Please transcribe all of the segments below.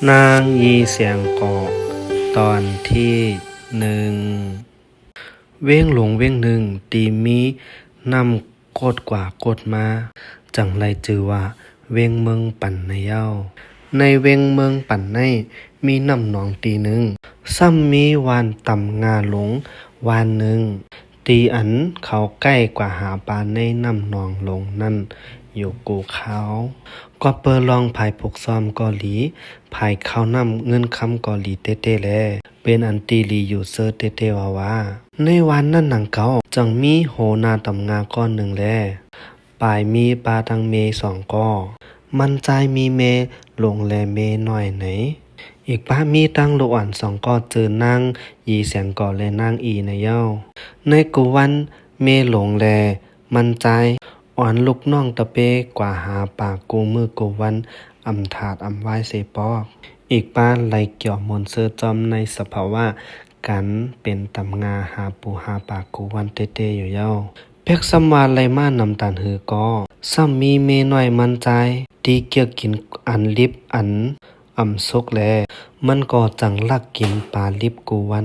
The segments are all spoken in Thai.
นางยีเสียงเกาะตอนที่หนึ่งเว้งหลงเว้งหนึ่งตีมีนำโกดกว่ากดมาจังไรจือว่าเว้งเมืองปั่นในเย้าในเว้งเมืองปั่นในมีน้ำหนองตีหนึ่งซ้ำมีวานต่ำงาหลงวานหนึ่งตีอันเขาใกล้กว่าหาปลาในน้ำหนองหลงนั่นอยู่กูเขาก็เปิดลองภายปกซ้อมเกาหลีภายเข้านำเงินคำเกาหลีเต้ๆแลเป็นอันตีลีอยู่เซอร์เต้ๆว่าในวันนั้นหนังเก่าจังมีโหนาตำงาก้อนหนึ่งแลปลายมีปลาทังเมสองก้อมันใจมีเมลงแลเมหน่อยไหนอีกป้ามีตั้งลูกอ่อนสองก้อเจอนั่งยีเสียงก่อและนั่งอีในเย้าในกูวันเมหลงแลมันใจอ่อนลูกน้องตะเปกว่าหาปากกูมือกูวันอำถาดอำไว้เสปอกอีกป้านไหลเกี่ยวมนเสื้อจอมในสภาวะกันเป็นตำงาหาปูหาปากกูวันเต้ๆอยู่เย้าเพ็กสำวาไหลมานำตานหือก็ซ้ำมีเมหน่อยมันใจดีเกี่ยวกินอันลิบอันอ่ำซกแลมันก็จังลักกินปลาลิบกูวั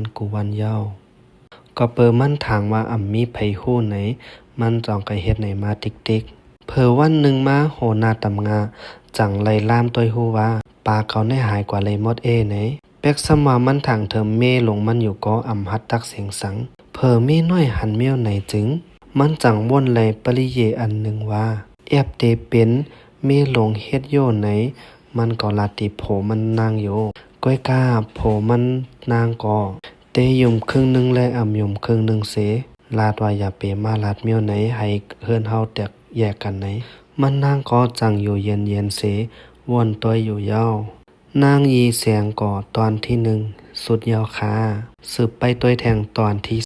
นเย้าก็เปิมันถางว่าอ่ำมีไผฮู้ไหนมันจองกะเฮ็ดไหนมาติ๊กๆเผอวันหนึ่งมาโหนาตำงาจังไล่ล่ามต้อยฮู้ว่าปลาเขาได้หายกว่าเลยมดไหนเป็กสำว่ามันถางเถิมเมลงมันอยู่ก็อำหัดตักเสียงสังเผอเมน้อยหันเมียวไหนจึงมันจังว่นไหลปริเยอันหนึ่งว่าแอบเตเป็นเมลงเฮ็ดโยไหนมันก็ลาติโผมันนางโยก้อยกาโผมันนางก็เตยุมครึ่งหนึ่งและอ่ำยุมครึ่งหนึ่งเสลาดว่าอย่าเปมาลาดเมียวไหนให้เฮือนเฮาแตกแยกกันไหนมันนางก็จังอยู่เย็นเสว่นตัวอยู่เย้านางยีเสียงก่อตอนที่หนึ่งสุดยาวคาสืบไปตัวแทงตอนที่